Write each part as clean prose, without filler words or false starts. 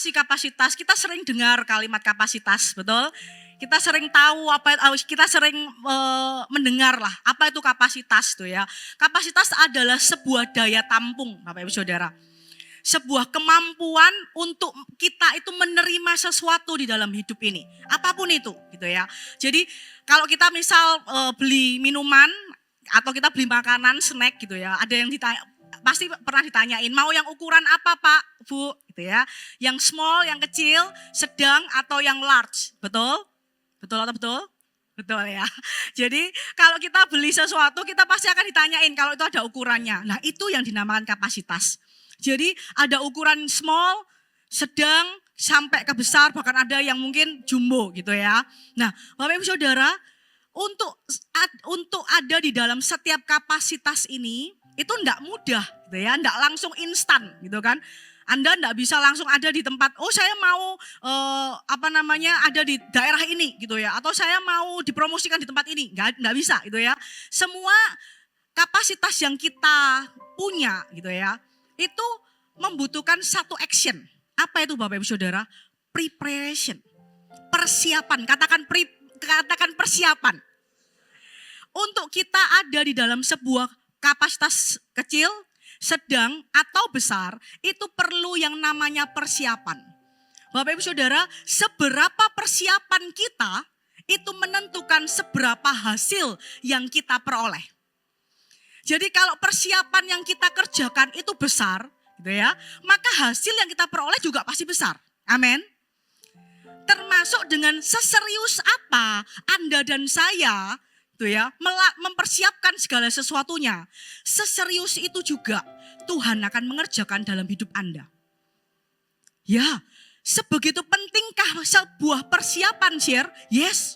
sih kapasitas? Kita sering dengar kalimat kapasitas, betul? Kita sering tahu kita sering mendengar lah apa itu kapasitas tuh ya. Kapasitas adalah sebuah daya tampung, Bapak Ibu Saudara. Sebuah kemampuan untuk kita itu menerima sesuatu di dalam hidup ini, apapun itu, gitu ya. Jadi kalau kita misal beli minuman atau kita beli makanan, snack gitu ya, ada yang ditanya, pasti pernah ditanyain, mau yang ukuran apa Pak, Bu, gitu ya. Yang small, yang kecil, sedang atau yang large, betul? Betul atau betul? Betul ya. Jadi kalau kita beli sesuatu kita pasti akan ditanyain kalau itu ada ukurannya. Nah itu yang dinamakan kapasitas. Jadi ada ukuran small, sedang, sampai ke besar, bahkan ada yang mungkin jumbo gitu ya. Nah Bapak Ibu Saudara, untuk ada di dalam setiap kapasitas ini, itu enggak mudah gitu ya, enggak langsung instan gitu kan. Anda enggak bisa langsung ada di tempat, oh saya mau ada di daerah ini gitu ya, atau saya mau dipromosikan di tempat ini, enggak bisa gitu ya. Semua kapasitas yang kita punya gitu ya, itu membutuhkan satu action. Apa itu Bapak Ibu Saudara? Preparation. Persiapan, katakan persiapan. Untuk kita ada di dalam sebuah kapasitas kecil, sedang atau besar, itu perlu yang namanya persiapan. Bapak Ibu Saudara, seberapa persiapan kita itu menentukan seberapa hasil yang kita peroleh. Jadi kalau persiapan yang kita kerjakan itu besar, gitu ya, maka hasil yang kita peroleh juga pasti besar. Amin. Termasuk dengan seserius apa Anda dan saya, gitu ya, mempersiapkan segala sesuatunya. Seserius itu juga Tuhan akan mengerjakan dalam hidup Anda. Ya, sebegitu pentingkah sebuah persiapan, share? Yes.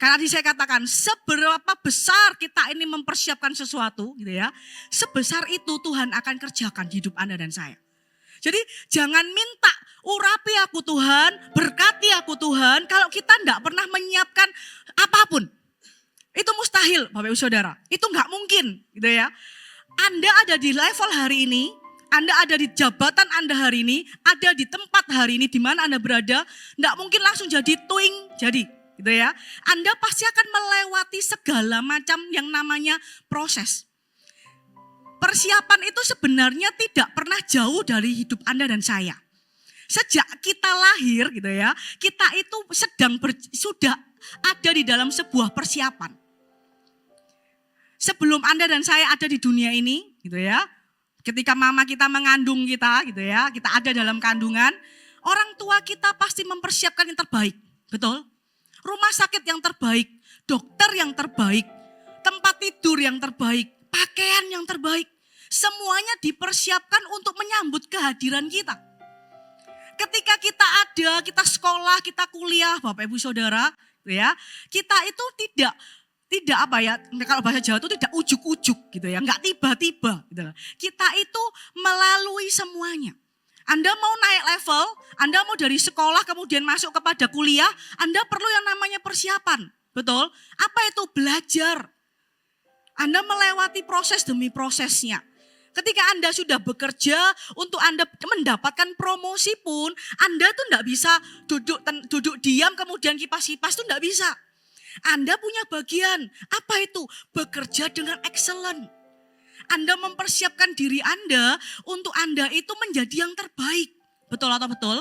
Karena tadi saya katakan, seberapa besar kita ini mempersiapkan sesuatu, gitu ya, sebesar itu Tuhan akan kerjakan hidup Anda dan saya. Jadi jangan minta, urapi aku Tuhan, berkati aku Tuhan, kalau kita enggak pernah menyiapkan apapun. Itu mustahil Bapak Ibu Saudara, itu enggak mungkin, gitu ya. Anda ada di level hari ini, Anda ada di jabatan Anda hari ini, ada di tempat hari ini, di mana Anda berada, enggak mungkin langsung jadi jadi. Gitu ya. Anda pasti akan melewati segala macam yang namanya proses. Persiapan itu sebenarnya tidak pernah jauh dari hidup Anda dan saya. Sejak kita lahir gitu ya, kita itu sudah ada di dalam sebuah persiapan. Sebelum Anda dan saya ada di dunia ini gitu ya, ketika mama kita mengandung kita gitu ya, kita ada dalam kandungan, orang tua kita pasti mempersiapkan yang terbaik, betul? Rumah sakit yang terbaik, dokter yang terbaik, tempat tidur yang terbaik, pakaian yang terbaik. Semuanya dipersiapkan untuk menyambut kehadiran kita. Ketika kita ada, kita sekolah, kita kuliah, Bapak Ibu Saudara, ya, kita itu tidak kalau bahasa Jawa itu tidak ujuk-ujuk gitu ya, enggak tiba-tiba gitu. Kita itu melalui semuanya. Anda mau naik level, Anda mau dari sekolah kemudian masuk kepada kuliah, Anda perlu yang namanya persiapan. Betul? Apa itu? Belajar. Anda melewati proses demi prosesnya. Ketika Anda sudah bekerja, untuk Anda mendapatkan promosi pun, Anda tuh enggak bisa duduk diam kemudian kipas-kipas tuh enggak bisa. Anda punya bagian. Apa itu? Bekerja dengan excellent. Anda mempersiapkan diri Anda untuk Anda itu menjadi yang terbaik. Betul atau betul?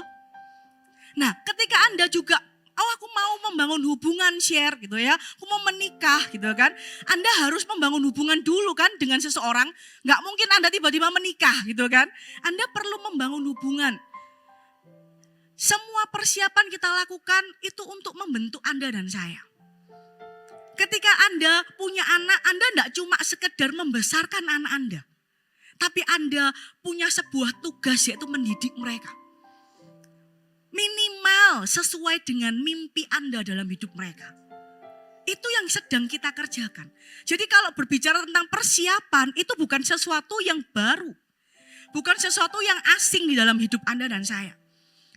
Nah, ketika Anda juga, aku mau membangun hubungan, share gitu ya. Aku mau menikah gitu kan. Anda harus membangun hubungan dulu kan dengan seseorang. Nggak mungkin Anda tiba-tiba menikah gitu kan. Anda perlu membangun hubungan. Semua persiapan kita lakukan itu untuk membentuk Anda dan saya. Ketika Anda punya anak, Anda tidak cuma sekedar membesarkan anak Anda. Tapi Anda punya sebuah tugas yaitu mendidik mereka. Minimal sesuai dengan mimpi Anda dalam hidup mereka. Itu yang sedang kita kerjakan. Jadi kalau berbicara tentang persiapan, itu bukan sesuatu yang baru. Bukan sesuatu yang asing di dalam hidup Anda dan saya.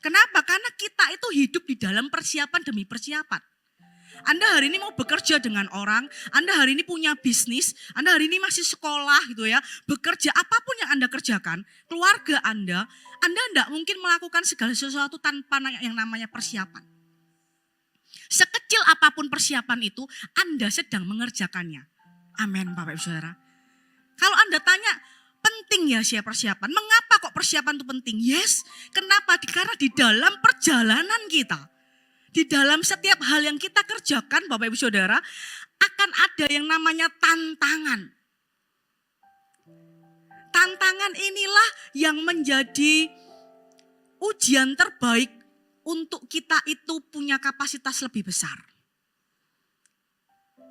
Kenapa? Karena kita itu hidup di dalam persiapan demi persiapan. Anda hari ini mau bekerja dengan orang, Anda hari ini punya bisnis, Anda hari ini masih sekolah gitu ya, bekerja apapun yang Anda kerjakan, keluarga Anda tidak mungkin melakukan segala sesuatu tanpa yang namanya persiapan. Sekecil apapun persiapan itu, Anda sedang mengerjakannya. Amin Bapak Ibu Saudara. Kalau Anda tanya, penting ya sih persiapan. Mengapa kok persiapan itu penting? Yes, kenapa? Karena di dalam perjalanan kita, di dalam setiap hal yang kita kerjakan Bapak Ibu Saudara, akan ada yang namanya tantangan. Tantangan inilah yang menjadi ujian terbaik untuk kita itu punya kapasitas lebih besar.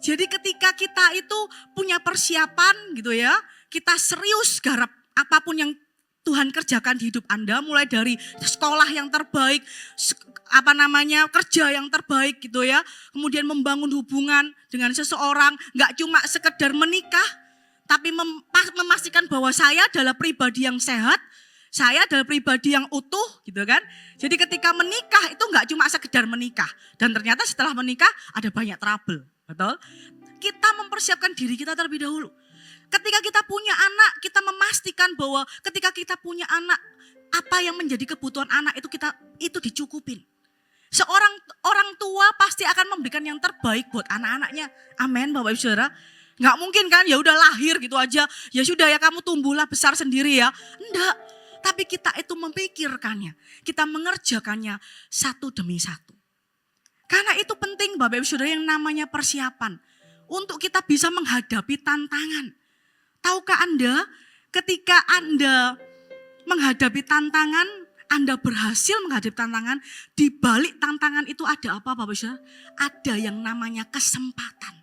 Jadi ketika kita itu punya persiapan gitu ya, kita serius garap apapun yang Tuhan kerjakan di hidup Anda, mulai dari sekolah yang terbaik, kerja yang terbaik gitu ya, kemudian membangun hubungan dengan seseorang, gak cuma sekedar menikah, tapi memastikan bahwa saya adalah pribadi yang sehat, saya adalah pribadi yang utuh gitu kan. Jadi ketika menikah itu gak cuma sekedar menikah, dan ternyata setelah menikah ada banyak trouble, betul? Kita mempersiapkan diri kita terlebih dahulu. Ketika kita punya anak, kita memastikan bahwa ketika kita punya anak, apa yang menjadi kebutuhan anak itu dicukupin. Seorang orang tua pasti akan memberikan yang terbaik buat anak-anaknya. Amin Bapak Ibu Saudara. Nggak mungkin kan ya udah lahir gitu aja. Ya sudah ya kamu tumbuhlah besar sendiri ya. Enggak. Tapi kita itu memikirkannya. Kita mengerjakannya satu demi satu. Karena itu penting Bapak Ibu Saudara yang namanya persiapan. Untuk kita bisa menghadapi tantangan. Tahukah Anda ketika Anda menghadapi tantangan, Anda berhasil menghadapi tantangan, di balik tantangan itu ada apa Bapak Ibu? Ada yang namanya kesempatan.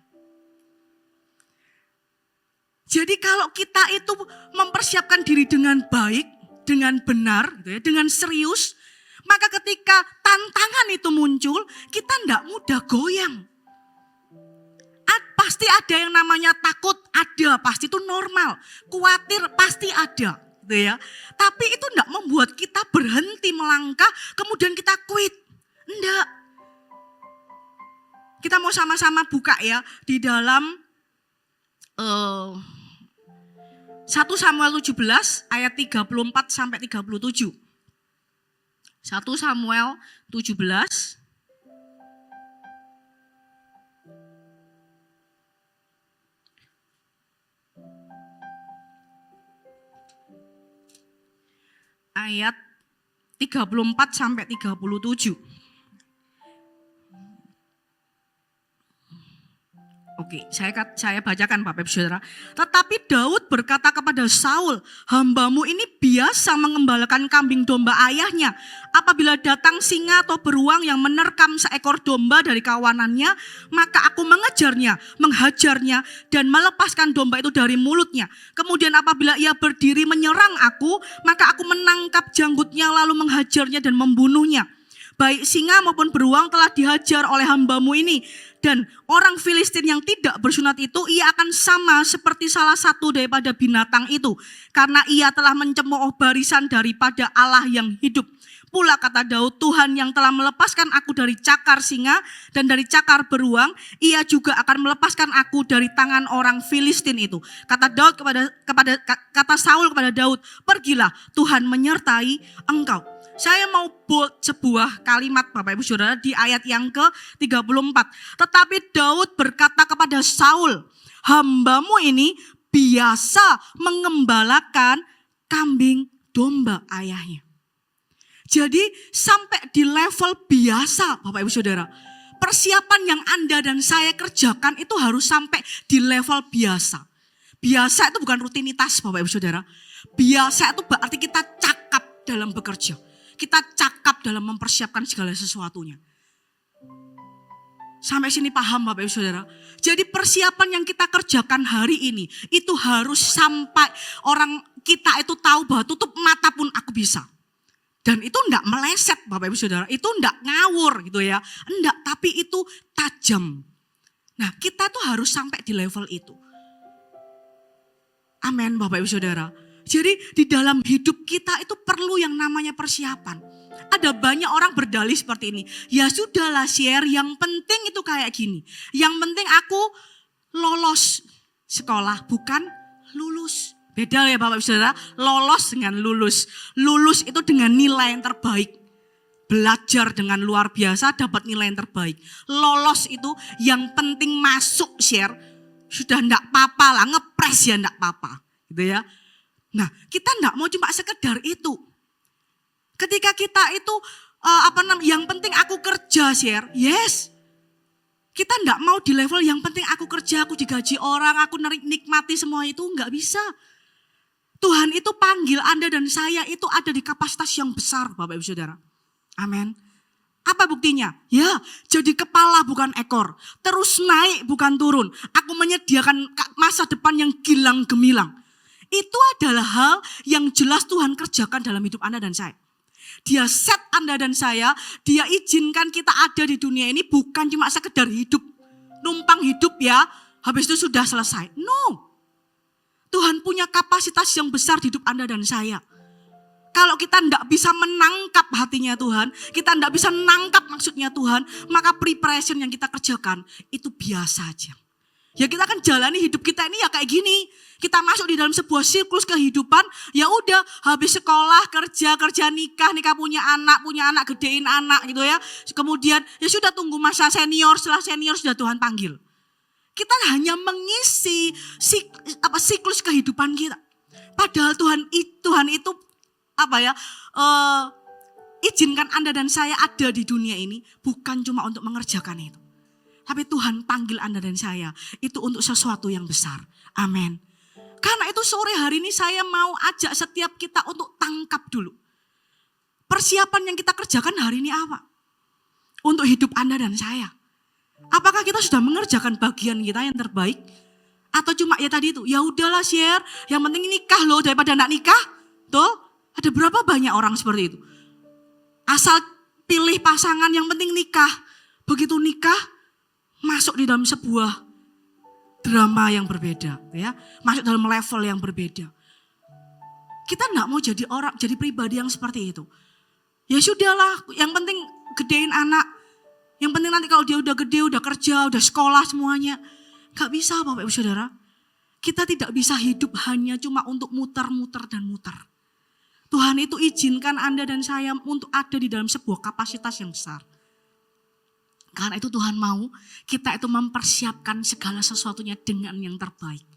Jadi kalau kita itu mempersiapkan diri dengan baik, dengan benar, gitu ya, dengan serius, maka ketika tantangan itu muncul, kita tidak mudah goyang. Pasti ada yang namanya takut, ada, pasti itu normal. Khawatir pasti ada, gitu ya. Tapi itu tidak membuat kita berhenti melangkah, kemudian kita quit. Enggak. Kita mau sama-sama buka ya di dalam 1 Samuel 17 ayat 34 sampai 37. 1 Samuel 17 ayat 34 sampai 37. Oke, saya bacakan Bapak Ibu Saudara. Tetapi Daud berkata kepada Saul, hambamu ini biasa mengembalakan kambing domba ayahnya. Apabila datang singa atau beruang yang menerkam seekor domba dari kawanannya, maka aku mengejarnya, menghajarnya, dan melepaskan domba itu dari mulutnya. Kemudian apabila ia berdiri menyerang aku, maka aku menangkap janggutnya lalu menghajarnya dan membunuhnya. Baik singa maupun beruang telah dihajar oleh hambamu ini. Dan orang Filistin yang tidak bersunat itu, ia akan sama seperti salah satu daripada binatang itu. Karena ia telah mencemooh barisan daripada Allah yang hidup. Pula kata Daud, Tuhan yang telah melepaskan aku dari cakar singa dan dari cakar beruang, ia juga akan melepaskan aku dari tangan orang Filistin itu. Kata Saul kepada Daud, pergilah, Tuhan menyertai engkau. Saya mau bold sebuah kalimat Bapak Ibu Saudara di ayat yang ke-34. Tetapi Daud berkata kepada Saul, hambamu ini biasa mengembalakan kambing domba ayahnya. Jadi sampai di level biasa Bapak Ibu Saudara. Persiapan yang Anda dan saya kerjakan itu harus sampai di level biasa. Biasa itu bukan rutinitas Bapak Ibu Saudara. Biasa itu berarti kita cakap dalam bekerja. Kita cakap dalam mempersiapkan segala sesuatunya. Sampai sini paham Bapak Ibu Saudara? Jadi persiapan yang kita kerjakan hari ini itu harus sampai orang kita itu tahu bahwa tutup mata pun aku bisa. Dan itu enggak meleset Bapak Ibu Saudara, itu enggak ngawur gitu ya. Enggak, tapi itu tajam. Nah kita tuh harus sampai di level itu. Amin Bapak Ibu Saudara. Jadi di dalam hidup kita itu perlu yang namanya persiapan. Ada banyak orang berdalih seperti ini. Ya sudahlah share, yang penting itu kayak gini. Yang penting aku lolos sekolah, bukan lulus. Beda ya Bapak Ibu Saudara, lolos dengan lulus. Lulus itu dengan nilai yang terbaik. Belajar dengan luar biasa, dapat nilai yang terbaik. Lolos itu yang penting masuk share, sudah enggak apa-apa lah, ngepres ya enggak apa-apa. Gitu ya. Nah, kita enggak mau cuma sekedar itu. Ketika kita itu yang penting aku kerja share, yes. Kita enggak mau di level yang penting aku kerja, aku digaji orang, aku nikmati semua itu, enggak bisa. Tuhan itu panggil Anda dan saya itu ada di kapasitas yang besar Bapak Ibu Saudara. Amin. Apa buktinya? Ya, jadi kepala bukan ekor. Terus naik bukan turun. Aku menyediakan masa depan yang gilang gemilang. Itu adalah hal yang jelas Tuhan kerjakan dalam hidup Anda dan saya. Dia set Anda dan saya, dia izinkan kita ada di dunia ini bukan cuma sekedar hidup. Numpang hidup ya, habis itu sudah selesai. No. Tuhan punya kapasitas yang besar di hidup Anda dan saya. Kalau kita tidak bisa menangkap hatinya Tuhan, kita tidak bisa menangkap maksudnya Tuhan, maka preparation yang kita kerjakan itu biasa aja. Ya kita akan jalani hidup kita ini ya kayak gini. Kita masuk di dalam sebuah siklus kehidupan, ya udah habis sekolah, kerja nikah punya anak, gedein anak gitu ya. Kemudian ya sudah tunggu masa senior, setelah senior sudah Tuhan panggil. Kita hanya mengisi siklus kehidupan kita. Padahal Tuhan itu izinkan Anda dan saya ada di dunia ini bukan cuma untuk mengerjakan itu. Tapi Tuhan panggil Anda dan saya itu untuk sesuatu yang besar. Amin. Karena itu sore hari ini saya mau ajak setiap kita untuk tangkap dulu. Persiapan yang kita kerjakan hari ini apa? Untuk hidup Anda dan saya. Apakah kita sudah mengerjakan bagian kita yang terbaik? Atau cuma ya tadi itu, ya udahlah share, yang penting nikah loh daripada enggak nikah. Tuh, ada berapa banyak orang seperti itu. Asal pilih pasangan yang penting nikah. Begitu nikah, masuk di dalam sebuah drama yang berbeda. Ya, masuk dalam level yang berbeda. Kita enggak mau jadi pribadi yang seperti itu. Ya sudahlah, yang penting gedein anak. Yang penting nanti kalau dia udah gede, udah kerja, udah sekolah semuanya. Gak bisa Bapak Ibu Saudara. Kita tidak bisa hidup hanya cuma untuk muter-muter dan muter. Tuhan itu izinkan Anda dan saya untuk ada di dalam sebuah kapasitas yang besar. Karena itu Tuhan mau kita itu mempersiapkan segala sesuatunya dengan yang terbaik.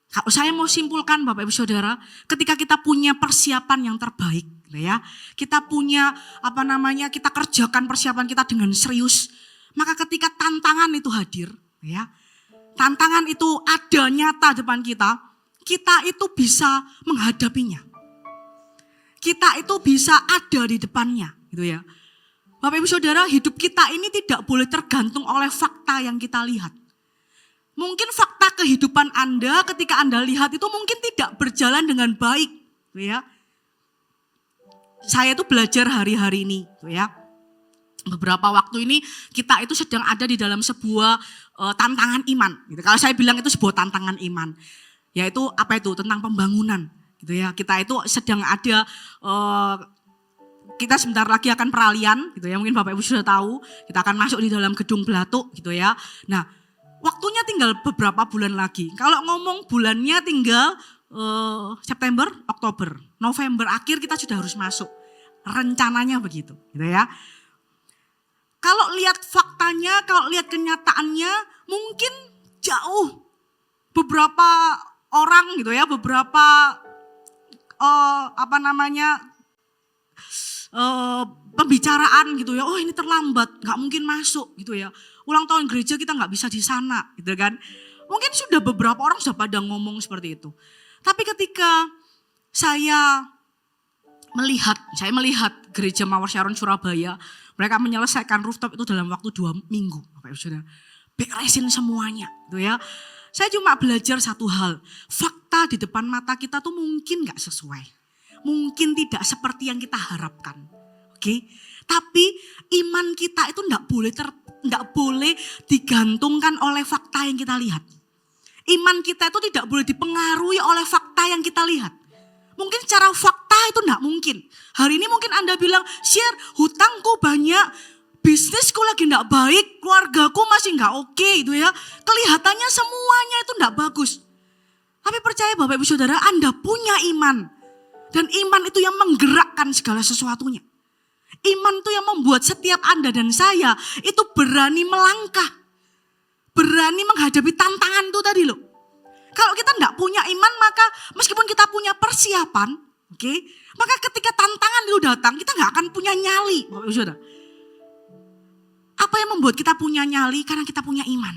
Kalau saya mau simpulkan Bapak Ibu Saudara, ketika kita punya persiapan yang terbaik, ya, kita punya kita kerjakan persiapan kita dengan serius, maka ketika tantangan itu hadir, ya, tantangan itu ada nyata depan kita, kita itu bisa menghadapinya. Kita itu bisa ada di depannya, gitu ya. Bapak Ibu Saudara, hidup kita ini tidak boleh tergantung oleh fakta yang kita lihat. Mungkin fakta kehidupan Anda ketika Anda lihat itu mungkin tidak berjalan dengan baik, ya. Saya itu belajar hari-hari ini, ya. Beberapa waktu ini kita itu sedang ada di dalam sebuah tantangan iman. Gitu. Kalau saya bilang itu sebuah tantangan iman, yaitu apa itu tentang pembangunan, gitu ya. Kita itu sedang ada kita sebentar lagi akan peralihan, gitu ya. Mungkin Bapak Ibu sudah tahu, kita akan masuk di dalam gedung Belatuk, gitu ya. Nah, waktunya tinggal beberapa bulan lagi. Kalau ngomong bulannya tinggal September, Oktober, November akhir kita sudah harus masuk. Rencananya begitu, gitu ya. Kalau lihat faktanya, kalau lihat kenyataannya, mungkin jauh. Beberapa orang gitu ya, beberapa pembicaraan gitu ya. Oh ini terlambat, nggak mungkin masuk gitu ya. Ulang tahun gereja kita nggak bisa di sana, gitu kan. Mungkin sudah beberapa orang sudah pada ngomong seperti itu. Tapi ketika saya melihat gereja Mawar Sharon Surabaya, mereka menyelesaikan rooftop itu dalam waktu 2 minggu, Bapak Ibu Saudara. Beresin semuanya, gitu ya. Saya cuma belajar satu hal, fakta di depan mata kita tuh mungkin nggak sesuai, mungkin tidak seperti yang kita harapkan, oke? Tapi iman kita itu nggak boleh digantungkan oleh fakta yang kita lihat. Iman kita itu tidak boleh dipengaruhi oleh fakta yang kita lihat. Mungkin secara fakta itu enggak mungkin. Hari ini mungkin Anda bilang, share hutangku banyak, bisnisku lagi enggak baik, keluargaku masih enggak oke itu ya. Kelihatannya semuanya itu enggak bagus. Tapi percaya Bapak Ibu Saudara, Anda punya iman. Dan iman itu yang menggerakkan segala sesuatunya. Iman itu yang membuat setiap Anda dan saya itu berani melangkah. Berani menghadapi tantangan itu tadi loh. Kalau kita enggak punya iman, maka meskipun kita punya persiapan, oke, maka ketika tantangan itu datang, kita enggak akan punya nyali. Bapak Ibu Saudara. Apa yang membuat kita punya nyali? Karena kita punya iman.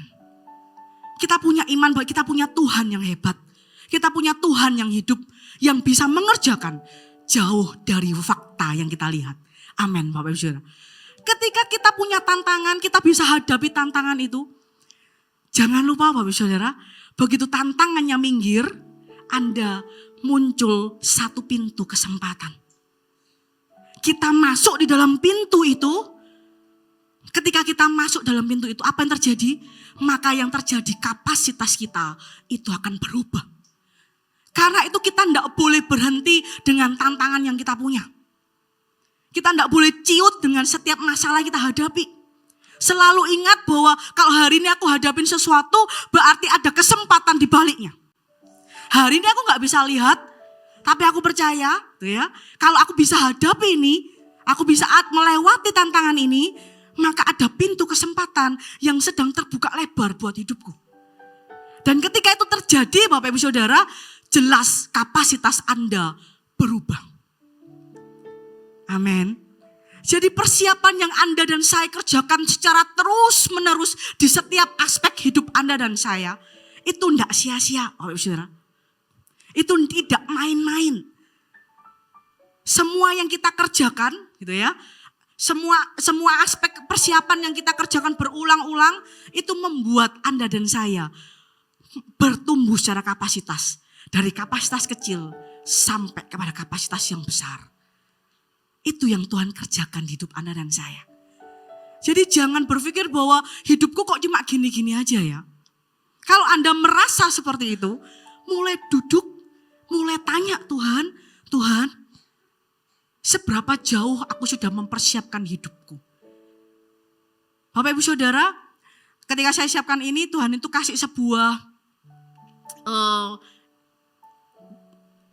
Kita punya iman bahwa kita punya Tuhan yang hebat. Kita punya Tuhan yang hidup, yang bisa mengerjakan jauh dari fakta yang kita lihat. Amin Bapak Ibu Saudara. Ketika kita punya tantangan, kita bisa hadapi tantangan itu. Jangan lupa Bapak Ibu Saudara, begitu tantangannya minggir, Anda muncul satu pintu kesempatan. Kita masuk di dalam pintu itu, ketika kita masuk dalam pintu itu, apa yang terjadi? Maka yang terjadi kapasitas kita itu akan berubah. Karena itu kita tidak boleh berhenti dengan tantangan yang kita punya. Kita tidak boleh ciut dengan setiap masalah kita hadapi. Selalu ingat bahwa kalau hari ini aku hadapin sesuatu, berarti ada kesempatan di baliknya. Hari ini aku gak bisa lihat, tapi aku percaya, tuh ya, kalau aku bisa hadapi ini, aku bisa melewati tantangan ini, maka ada pintu kesempatan yang sedang terbuka lebar buat hidupku. Dan ketika itu terjadi Bapak Ibu Saudara, jelas kapasitas Anda berubah. Amin. Jadi persiapan yang Anda dan saya kerjakan secara terus menerus di setiap aspek hidup Anda dan saya, itu tidak sia-sia Bapak Ibu Saudara. Itu tidak main-main. Semua yang kita kerjakan gitu ya, semua aspek persiapan yang kita kerjakan berulang-ulang itu membuat Anda dan saya bertumbuh secara kapasitas. Dari kapasitas kecil sampai kepada kapasitas yang besar. Itu yang Tuhan kerjakan di hidup Anda dan saya. Jadi jangan berpikir bahwa hidupku kok cuma gini-gini aja ya. Kalau Anda merasa seperti itu, mulai duduk, mulai tanya Tuhan, Tuhan, seberapa jauh aku sudah mempersiapkan hidupku? Bapak Ibu Saudara, ketika saya siapkan ini, Tuhan itu kasih sebuah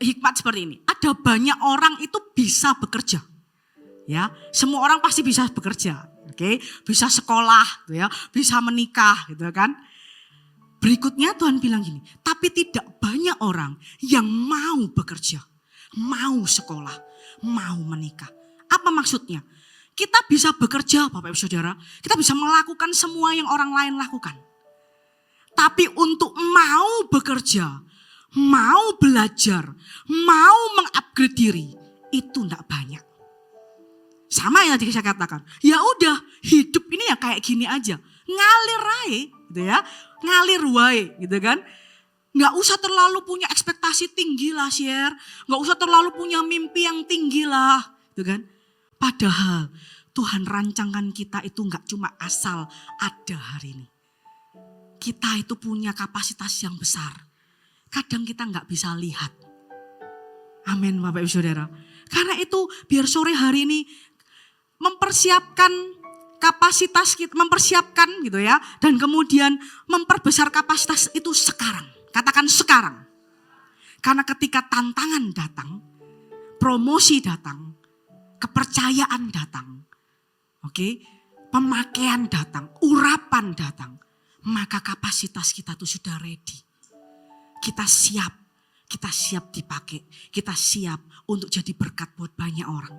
hikmat seperti ini. Ada banyak orang itu bisa bekerja. Ya, semua orang pasti bisa bekerja, oke? Bisa sekolah, gitu ya, bisa menikah, gitu kan? Berikutnya Tuhan bilang gini, tapi tidak banyak orang yang mau bekerja, mau sekolah, mau menikah. Apa maksudnya? Kita bisa bekerja, Bapak Ibu Saudara, kita bisa melakukan semua yang orang lain lakukan. Tapi untuk mau bekerja, mau belajar, mau mengupgrade diri, itu enggak banyak. Sama yang tadi saya katakan, ya udah hidup ini ya kayak gini aja, ngalir aja gitu ya, ngalir wae gitu kan. Nggak usah terlalu punya ekspektasi tinggi lah share, nggak usah terlalu punya mimpi yang tinggi lah gitu kan. Padahal Tuhan rancangkan kita itu nggak cuma asal ada hari ini. Kita itu punya kapasitas yang besar, kadang kita nggak bisa lihat. Amin Bapak Ibu Saudara. Karena itu biar sore hari ini mempersiapkan kapasitas kita, mempersiapkan gitu ya. Dan kemudian memperbesar kapasitas itu sekarang. Katakan sekarang. Karena ketika tantangan datang, promosi datang, kepercayaan datang, oke, pemakaian datang, urapan datang, maka kapasitas kita tuh sudah ready. Kita siap dipakai, kita siap untuk jadi berkat buat banyak orang.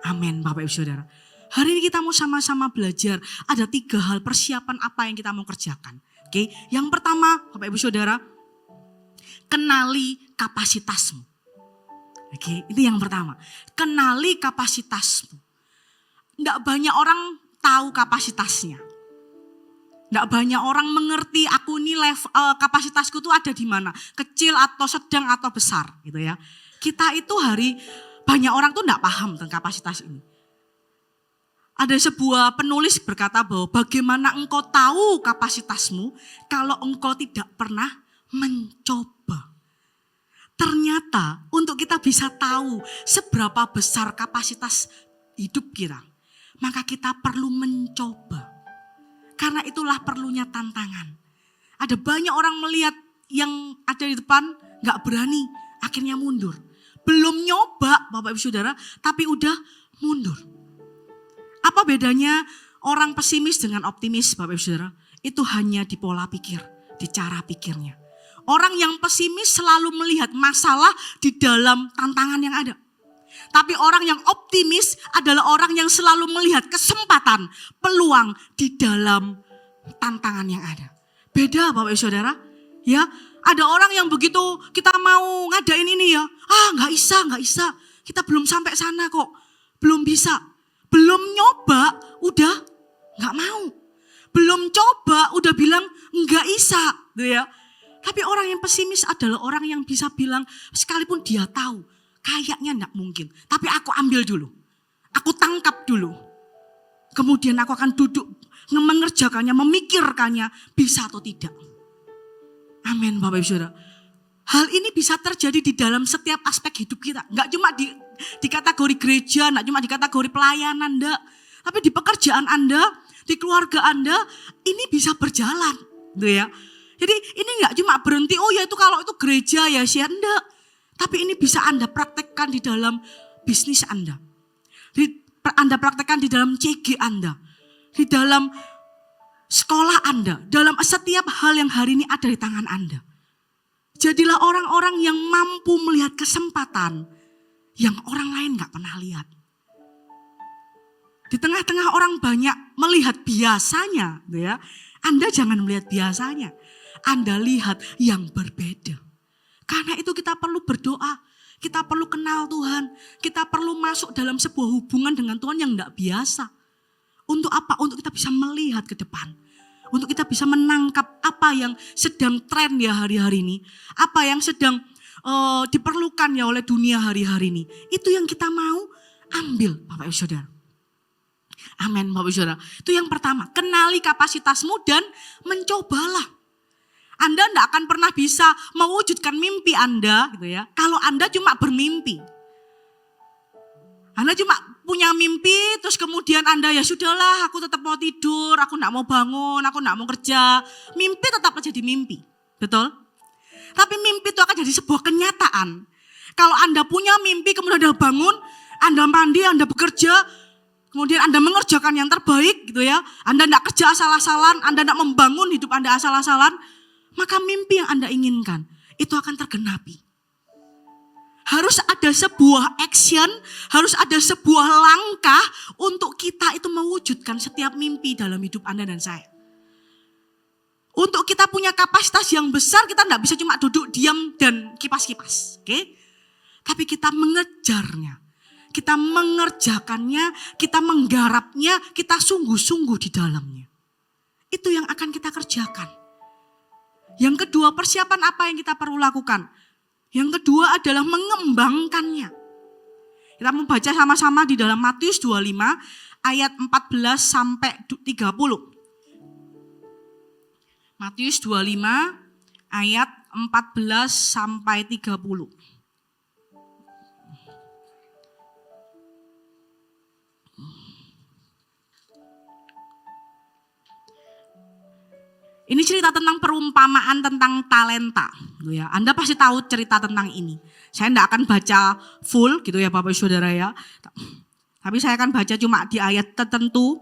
Amin Bapak Ibu Saudara. Hari ini kita mau sama-sama belajar, ada 3 hal persiapan apa yang kita mau kerjakan. Oke, yang pertama Bapak Ibu Saudara, kenali kapasitasmu. Oke, itu yang pertama. Kenali kapasitasmu. Enggak banyak orang tahu kapasitasnya. Enggak banyak orang mengerti aku ini kapasitasku tuh ada di mana. Kecil atau sedang atau besar gitu ya. Kita itu banyak orang tuh enggak paham tentang kapasitas ini. Ada sebuah penulis berkata bahwa bagaimana engkau tahu kapasitasmu kalau engkau tidak pernah mencoba. Ternyata untuk kita bisa tahu seberapa besar kapasitas hidup kita, maka kita perlu mencoba. Karena itulah perlunya tantangan. Ada banyak orang melihat yang ada di depan gak berani, akhirnya mundur. Belum nyoba Bapak Ibu Saudara, tapi udah mundur. Apa bedanya orang pesimis dengan optimis Bapak Ibu Saudara? Itu hanya di pola pikir, di cara pikirnya. Orang yang pesimis selalu melihat masalah di dalam tantangan yang ada. Tapi orang yang optimis adalah orang yang selalu melihat kesempatan, peluang di dalam tantangan yang ada. Beda Bapak Ibu Saudara. Ya, ada orang yang begitu kita mau ngadain ini ya. Gak bisa. Kita belum sampai sana kok. Belum bisa. Belum nyoba udah gak mau. Belum coba udah bilang gak bisa. Gitu ya. Tapi orang yang pesimis adalah orang yang bisa bilang sekalipun dia tahu kayaknya enggak mungkin. Tapi aku ambil dulu. Aku tangkap dulu. Kemudian aku akan duduk mengerjakannya, memikirkannya bisa atau tidak. Amin Bapak Ibu Saudara. Hal ini bisa terjadi di dalam setiap aspek hidup kita. Enggak cuma di kategori gereja, enggak cuma di kategori pelayanan, enggak. Tapi di pekerjaan Anda, di keluarga Anda, ini bisa berjalan. Gitu ya. Jadi ini enggak cuma berhenti, oh ya itu kalau itu gereja ya sih, enggak. Tapi ini bisa Anda praktekkan di dalam bisnis Anda. Anda praktekkan di dalam CG Anda. Di dalam sekolah Anda. Dalam setiap hal yang hari ini ada di tangan Anda. Jadilah orang-orang yang mampu melihat kesempatan yang orang lain enggak pernah lihat. Di tengah-tengah orang banyak melihat biasanya, gitu ya. Anda jangan melihat biasanya. Anda lihat yang berbeda. Karena itu kita perlu berdoa. Kita perlu kenal Tuhan. Kita perlu masuk dalam sebuah hubungan dengan Tuhan yang tidak biasa. Untuk apa? Untuk kita bisa melihat ke depan. Untuk kita bisa menangkap apa yang sedang tren ya hari-hari ini. Apa yang sedang diperlukan ya oleh dunia hari-hari ini. Itu yang kita mau ambil Bapak Ibu Saudara. Amin Bapak Ibu Saudara. Itu yang pertama. Kenali kapasitasmu dan mencobalah. Anda tidak akan pernah bisa mewujudkan mimpi Anda gitu ya. Kalau Anda cuma bermimpi. Anda cuma punya mimpi terus kemudian Anda ya sudahlah aku tetap mau tidur, aku tidak mau bangun, aku tidak mau kerja. Mimpi tetap jadi mimpi. Betul? Tapi mimpi itu akan jadi sebuah kenyataan. Kalau Anda punya mimpi kemudian Anda bangun, Anda mandi, Anda bekerja, kemudian Anda mengerjakan yang terbaik gitu ya. Anda tidak kerja asal-asalan, Anda tidak membangun hidup Anda asal-asalan. Maka mimpi yang Anda inginkan itu akan tergenapi. Harus ada sebuah action, harus ada sebuah langkah untuk kita itu mewujudkan setiap mimpi dalam hidup Anda dan saya. Untuk kita punya kapasitas yang besar, kita tidak bisa cuma duduk diam dan kipas-kipas. Okay? Tapi kita mengejarnya, kita mengerjakannya, kita menggarapnya, kita sungguh-sungguh di dalamnya. Itu yang akan kita kerjakan. Yang kedua, persiapan apa yang kita perlu lakukan? Yang kedua adalah mengembangkannya. Kita membaca sama-sama di dalam Matius 25 ayat 14 sampai 30. Matius 25 ayat 14 sampai 30. Ini cerita tentang perumpamaan tentang talenta. Gitu ya. Anda pasti tahu cerita tentang ini. Saya tidak akan baca full gitu ya Bapak Ibu Saudara ya. Tapi saya akan baca cuma di ayat tertentu.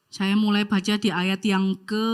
Saya mulai baca di ayat yang ke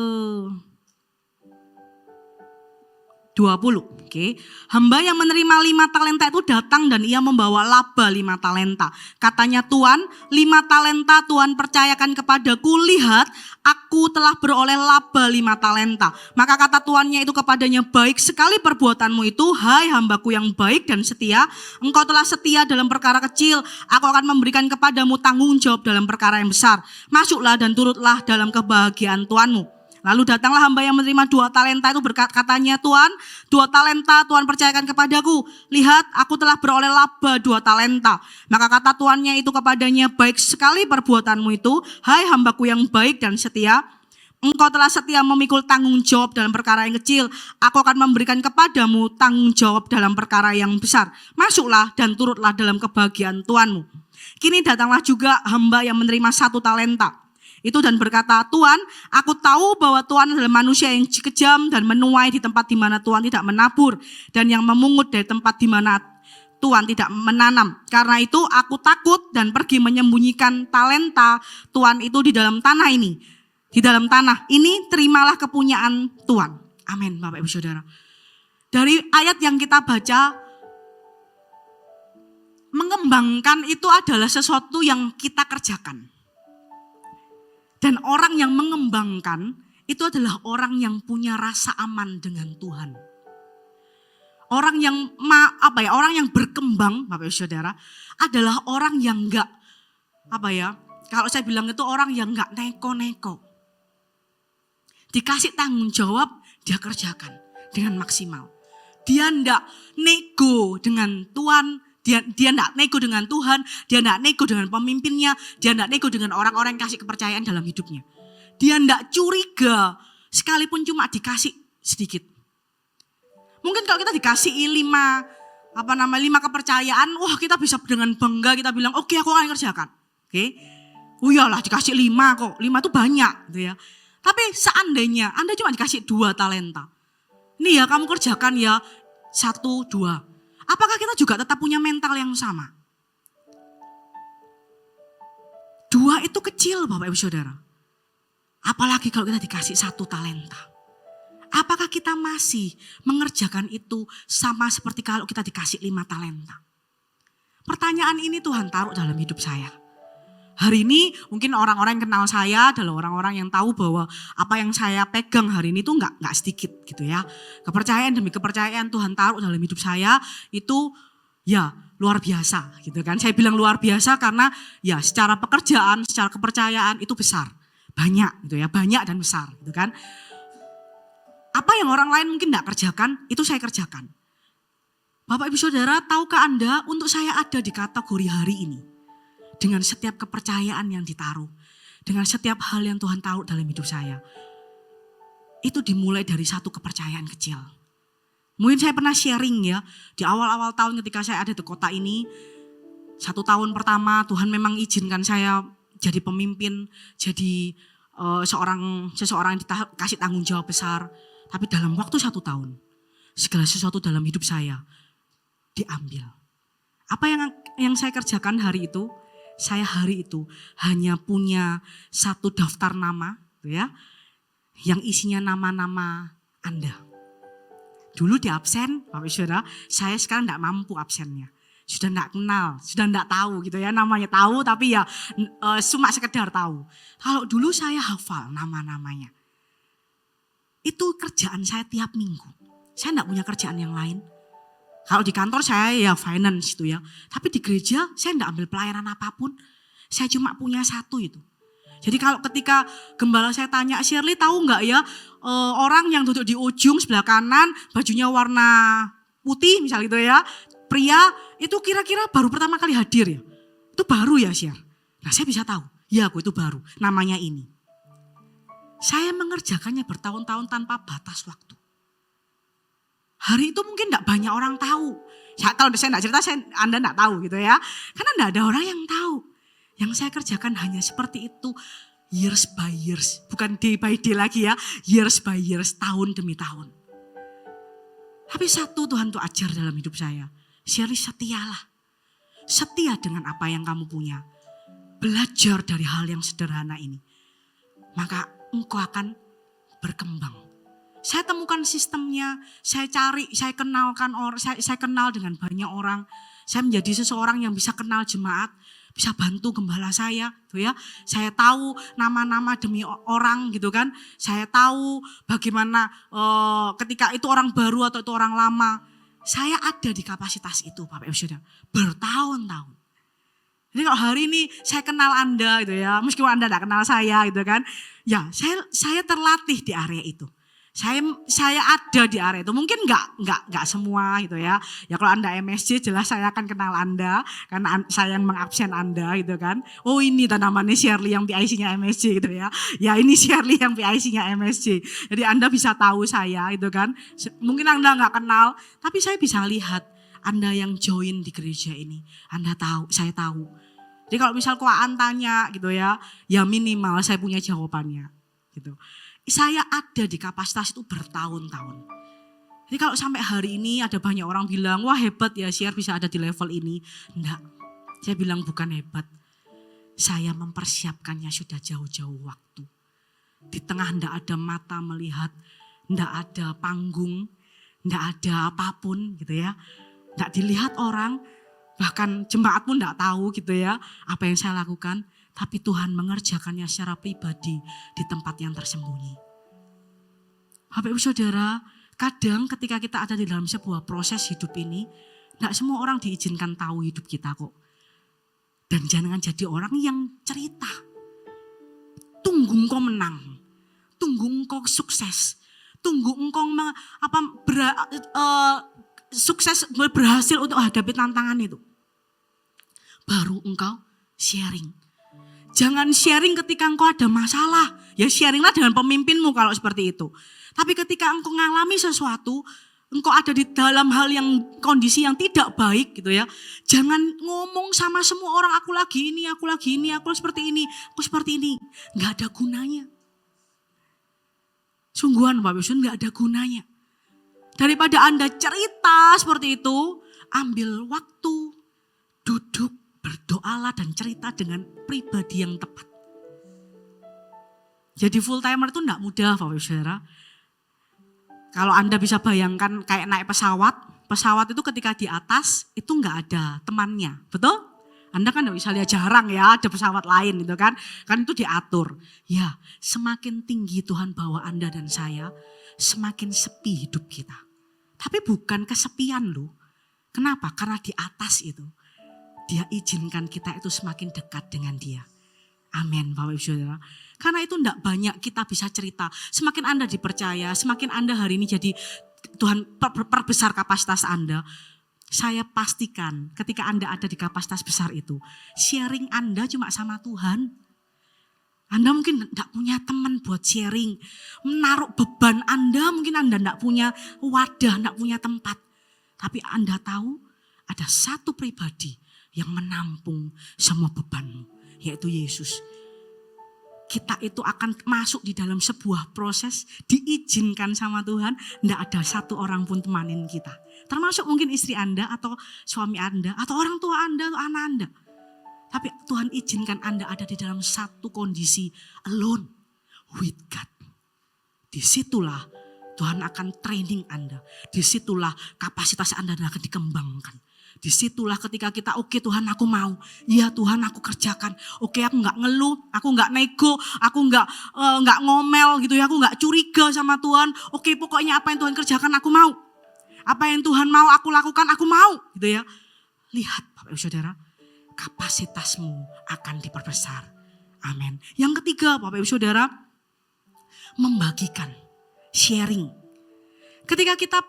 20. Oke. Hamba yang menerima 5 talenta itu datang dan ia membawa laba 5 talenta. Katanya Tuhan, 5 talenta Tuhan percayakan kepadaku, lihat aku telah beroleh laba 5 talenta. Maka kata tuannya itu kepadanya, baik sekali perbuatanmu itu, hai hambaku yang baik dan setia. Engkau telah setia dalam perkara kecil, aku akan memberikan kepadamu tanggung jawab dalam perkara yang besar. Masuklah dan turutlah dalam kebahagiaan Tuanmu. Lalu datanglah hamba yang menerima 2 talenta itu katanya Tuhan, 2 talenta Tuhan percayakan kepadaku. Lihat aku telah beroleh laba 2 talenta. Maka kata tuannya itu kepadanya, baik sekali perbuatanmu itu, hai hambaku yang baik dan setia. Engkau telah setia memikul tanggung jawab dalam perkara yang kecil, aku akan memberikan kepadamu tanggung jawab dalam perkara yang besar. Masuklah dan turutlah dalam kebahagiaan Tuanmu. Kini datanglah juga hamba yang menerima 1 talenta. Itu dan berkata, Tuan, aku tahu bahwa Tuhan adalah manusia yang kejam dan menuai di tempat di mana Tuhan tidak menabur, dan yang memungut dari tempat di mana Tuhan tidak menanam. Karena itu aku takut dan pergi menyembunyikan talenta Tuhan itu di dalam tanah ini. Di dalam tanah ini terimalah kepunyaan Tuhan. Amin, Bapak Ibu Saudara. Dari ayat yang kita baca, mengembangkan itu adalah sesuatu yang kita kerjakan. Dan orang yang mengembangkan itu adalah orang yang punya rasa aman dengan Tuhan. Orang yang orang yang berkembang, Bapak Ibu Saudara, adalah orang yang enggak kalau saya bilang itu orang yang enggak neko-neko. Dikasih tanggung jawab, dia kerjakan dengan maksimal. Dia enggak nego dengan Tuhan. Dia enggak nego dengan Tuhan, dia enggak nego dengan pemimpinnya, dia enggak nego dengan orang-orang yang kasih kepercayaan dalam hidupnya. Dia enggak curiga sekalipun cuma dikasih sedikit. Mungkin kalau kita dikasih 5 kepercayaan, wah kita bisa dengan bangga kita bilang, oke, aku akan kerjakan. Oke. Oh iyalah dikasih 5 kok, 5 itu banyak gitu ya. Tapi seandainya Anda cuma dikasih 2 talenta. Nih ya kamu kerjakan ya 1, 2. Apakah kita juga tetap punya mental yang sama? 2 itu kecil Bapak Ibu Saudara. Apalagi kalau kita dikasih 1 talenta. Apakah kita masih mengerjakan itu sama seperti kalau kita dikasih 5 talenta? Pertanyaan ini Tuhan taruh dalam hidup saya. Hari ini mungkin orang-orang yang kenal saya adalah orang-orang yang tahu bahwa apa yang saya pegang hari ini tuh enggak sedikit gitu ya. Kepercayaan demi kepercayaan Tuhan taruh dalam hidup saya itu ya luar biasa gitu kan. Saya bilang luar biasa karena ya secara pekerjaan, secara kepercayaan itu besar. Banyak gitu ya, banyak dan besar gitu kan. Apa yang orang lain mungkin enggak kerjakan, itu saya kerjakan. Bapak Ibu Saudara, tahukah Anda untuk saya ada di kategori hari ini? Dengan setiap kepercayaan yang ditaruh. Dengan setiap hal yang Tuhan taruh dalam hidup saya. Itu dimulai dari 1 kepercayaan kecil. Mungkin saya pernah sharing ya. Di awal-awal tahun ketika saya ada di kota ini. 1 tahun pertama Tuhan memang izinkan saya jadi pemimpin. Jadi seseorang yang dikasih tanggung jawab besar. Tapi dalam waktu 1 tahun. Segala sesuatu dalam hidup saya diambil. Apa yang saya kerjakan hari itu? Saya hari itu hanya punya 1 daftar nama ya, yang isinya nama-nama Anda. Dulu di absen, Bapak Ibu Saudara, saya sekarang enggak mampu absennya. Sudah enggak kenal, sudah enggak tahu gitu ya, namanya tahu tapi ya cuma sekedar tahu. Kalau dulu saya hafal nama-namanya. Itu kerjaan saya tiap minggu. Saya enggak punya kerjaan yang lain. Kalau di kantor saya ya finance itu ya. Tapi di gereja saya enggak ambil pelayanan apapun. Saya cuma punya 1 itu. Jadi kalau ketika gembala saya tanya, Shirley tahu enggak ya orang yang duduk di ujung sebelah kanan bajunya warna putih misalnya gitu ya. Pria itu kira-kira baru pertama kali hadir ya. Itu baru ya Shir. Nah saya bisa tahu. Ya aku itu baru. Namanya ini. Saya mengerjakannya bertahun-tahun tanpa batas waktu. Hari itu mungkin enggak banyak orang tahu. Kalau saya enggak cerita, Anda enggak tahu gitu ya. Karena enggak ada orang yang tahu. Yang saya kerjakan hanya seperti itu years by years. Bukan day by day lagi ya. Years by years, tahun demi tahun. Tapi 1 Tuhan tuh ajar dalam hidup saya. Shirley setialah. Setia dengan apa yang kamu punya. Belajar dari hal yang sederhana ini. Maka engkau akan berkembang. Saya temukan sistemnya, saya cari, saya kenalkan orang, saya kenal dengan banyak orang. Saya menjadi seseorang yang bisa kenal jemaat, bisa bantu gembala saya, gitu ya. Saya tahu nama-nama demi orang, gitu kan. Saya tahu bagaimana ketika itu orang baru atau itu orang lama. Saya ada di kapasitas itu, Bapak Ibu Saudara, bertahun-tahun. Jadi kalau hari ini saya kenal Anda, gitu ya, meskipun Anda tidak kenal saya, gitu kan. Ya, saya terlatih di area itu. Saya ada di area itu. Mungkin enggak semua gitu ya. Ya kalau Anda MSJ jelas saya akan kenal Anda karena saya yang mengabsen Anda gitu kan. Oh ini namanya Shirley yang PIC-nya MSJ gitu ya. Ya ini Shirley yang PIC-nya MSJ. Jadi Anda bisa tahu saya gitu kan. Mungkin Anda enggak kenal, tapi saya bisa lihat Anda yang join di gereja ini. Anda tahu, saya tahu. Jadi kalau misal Koaan tanya gitu ya minimal saya punya jawabannya gitu. Saya ada di kapasitas itu bertahun-tahun. Jadi kalau sampai hari ini ada banyak orang bilang, wah hebat ya Share bisa ada di level ini. Enggak, saya bilang bukan hebat. Saya mempersiapkannya sudah jauh-jauh waktu. Di tengah enggak ada mata melihat, enggak ada panggung, enggak ada apapun gitu ya. Enggak dilihat orang, bahkan jemaat pun enggak tahu gitu ya apa yang saya lakukan. Tapi Tuhan mengerjakannya secara pribadi di tempat yang tersembunyi. Bapak Ibu Saudara, kadang ketika kita ada di dalam sebuah proses hidup ini, tidak semua orang diizinkan tahu hidup kita kok. Dan jangan jadi orang yang cerita. Tunggu engkau menang, tunggu engkau sukses, tunggu engkau sukses berhasil untuk hadapi tantangan itu. Baru engkau sharing. Jangan sharing ketika engkau ada masalah. Ya sharinglah dengan pemimpinmu kalau seperti itu. Tapi ketika engkau mengalami sesuatu, engkau ada di dalam hal yang kondisi yang tidak baik gitu ya. Jangan ngomong sama semua orang aku lagi ini, aku seperti ini, aku seperti ini. Enggak ada gunanya. Sungguhan Bapak Ibu, enggak ada gunanya. Daripada Anda cerita seperti itu, ambil waktu, duduk, berdoalah dan cerita dengan pribadi yang tepat. Jadi full timer itu enggak mudah Bapak Ibu Saudara. Kalau Anda bisa bayangkan kayak naik pesawat itu ketika di atas itu enggak ada temannya, betul? Anda kan enggak bisa lihat, jarang ya ada pesawat lain gitu kan. Kan itu diatur. Ya, semakin tinggi Tuhan bawa Anda dan saya, semakin sepi hidup kita. Tapi bukan kesepian loh. Kenapa? Karena di atas itu Dia izinkan kita itu semakin dekat dengan Dia. Amin Bapak Ibu Saudara. Karena itu enggak banyak kita bisa cerita. Semakin Anda dipercaya, semakin Anda hari ini jadi Tuhan perbesar kapasitas Anda. Saya pastikan ketika Anda ada di kapasitas besar itu, sharing Anda cuma sama Tuhan. Anda mungkin enggak punya teman buat sharing. Menaruh beban Anda, mungkin Anda enggak punya wadah, enggak punya tempat. Tapi Anda tahu ada satu pribadi yang menampung semua bebanmu, yaitu Yesus. Kita itu akan masuk di dalam sebuah proses, diizinkan sama Tuhan, enggak ada satu orang pun temanin kita. Termasuk mungkin istri Anda atau suami Anda atau orang tua Anda atau anak Anda. Tapi Tuhan izinkan Anda ada di dalam satu kondisi alone with God. Disitulah Tuhan akan training Anda. Disitulah kapasitas Anda akan dikembangkan. Disitulah ketika kita oke Tuhan aku mau. Iya Tuhan aku kerjakan. Oke aku gak ngeluh, aku gak nego, aku gak ngomel gitu ya. Aku gak curiga sama Tuhan. Oke pokoknya apa yang Tuhan kerjakan aku mau. Apa yang Tuhan mau aku lakukan aku mau gitu ya. Lihat Bapak Ibu Saudara, kapasitasmu akan diperbesar. Amin. Yang ketiga Bapak Ibu Saudara, membagikan, sharing. Ketika kita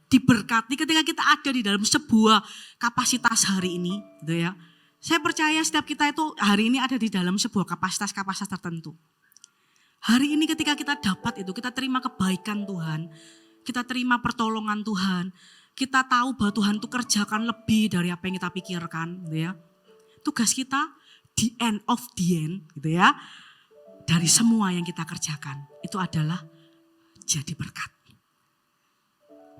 diberkati, ketika kita ada di dalam sebuah kapasitas hari ini gitu ya. Saya percaya setiap kita itu hari ini ada di dalam sebuah kapasitas-kapasitas tertentu. Hari ini ketika kita dapat itu, kita terima kebaikan Tuhan, kita terima pertolongan Tuhan, kita tahu bahwa Tuhan itu kerjakan lebih dari apa yang kita pikirkan gitu ya. Tugas kita the end of the end gitu ya. Dari semua yang kita kerjakan itu adalah jadi berkat.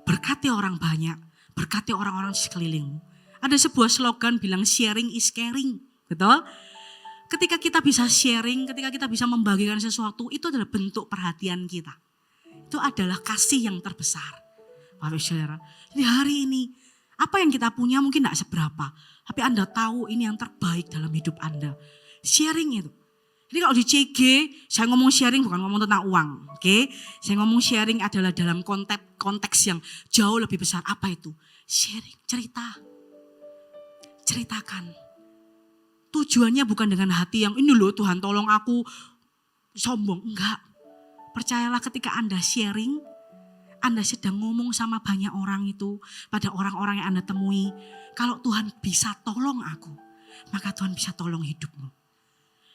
Berkati orang banyak, berkati orang-orang di sekelilingmu. Ada sebuah slogan bilang sharing is caring, betul? Ketika kita bisa sharing, ketika kita bisa membagikan sesuatu, itu adalah bentuk perhatian kita. Itu adalah kasih yang terbesar. Bapak Saudara, jadi hari ini apa yang kita punya mungkin tidak seberapa, tapi Anda tahu ini yang terbaik dalam hidup Anda. Sharing itu. Jadi kalau di CG, saya ngomong sharing bukan ngomong tentang uang. Oke? Saya ngomong sharing adalah dalam konteks yang jauh lebih besar. Apa itu? Sharing, cerita. Ceritakan. Tujuannya bukan dengan hati yang ini loh Tuhan tolong aku sombong. Enggak. Percayalah ketika Anda sharing, Anda sedang ngomong sama banyak orang itu, pada orang-orang yang Anda temui, kalau Tuhan bisa tolong aku, maka Tuhan bisa tolong hidupmu.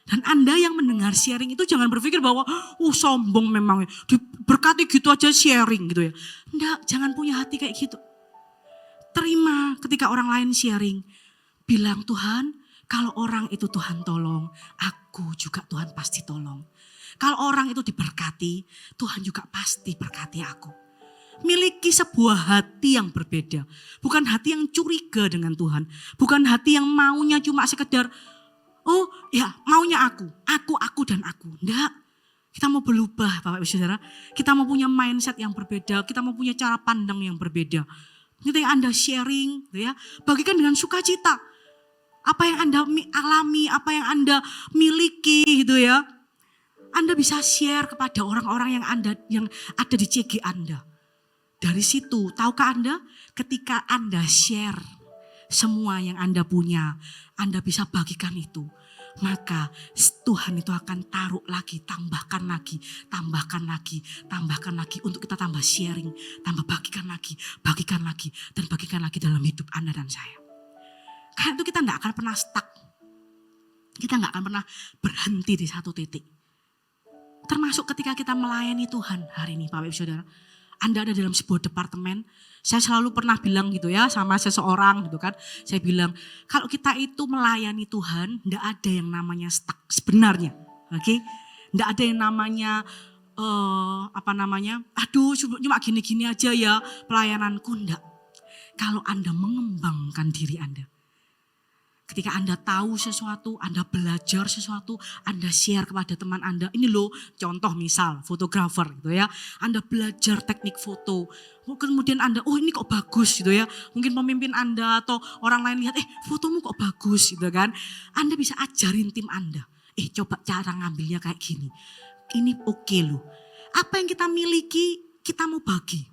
Dan Anda yang mendengar sharing itu jangan berpikir bahwa sombong memang, diberkati gitu aja sharing gitu ya. Enggak, jangan punya hati kayak gitu. Terima ketika orang lain sharing, bilang Tuhan, kalau orang itu Tuhan tolong, aku juga Tuhan pasti tolong. Kalau orang itu diberkati, Tuhan juga pasti berkati aku. Miliki sebuah hati yang berbeda. Bukan hati yang curiga dengan Tuhan. Bukan hati yang maunya cuma sekedar, oh ya maunya aku dan aku. Enggak, kita mau berubah Bapak Ibu Saudara. Kita mau punya mindset yang berbeda. Kita mau punya cara pandang yang berbeda. Ketika Anda sharing, gitu ya, bagikan dengan sukacita. Apa yang Anda alami, apa yang Anda miliki gitu ya. Anda bisa share kepada orang-orang yang ada di CG Anda. Dari situ, tahukah Anda, ketika Anda share semua yang Anda punya, Anda bisa bagikan itu. Maka Tuhan itu akan taruh lagi, tambahkan lagi untuk kita tambah sharing, tambah bagikan lagi, dan bagikan lagi dalam hidup Anda dan saya. Karena itu kita tidak akan pernah stuck. Kita tidak akan pernah berhenti di satu titik. Termasuk ketika kita melayani Tuhan hari ini Bapak Ibu Saudara. Anda ada dalam sebuah departemen, saya selalu pernah bilang gitu ya sama seseorang gitu kan. Saya bilang kalau kita itu melayani Tuhan, enggak ada yang namanya stuck sebenarnya. Oke? Enggak ada yang namanya aduh cuma gini-gini aja ya pelayananku, enggak. Kalau Anda mengembangkan diri Anda. Ketika Anda tahu sesuatu, Anda belajar sesuatu, Anda share kepada teman Anda. Ini loh contoh misal fotografer gitu ya. Anda belajar teknik foto. Kemudian Anda, oh ini kok bagus gitu ya. Mungkin pemimpin Anda atau orang lain lihat, fotomu kok bagus gitu kan. Anda bisa ajarin tim Anda. Coba cara ngambilnya kayak gini. Ini oke loh. Apa yang kita miliki, kita mau bagi.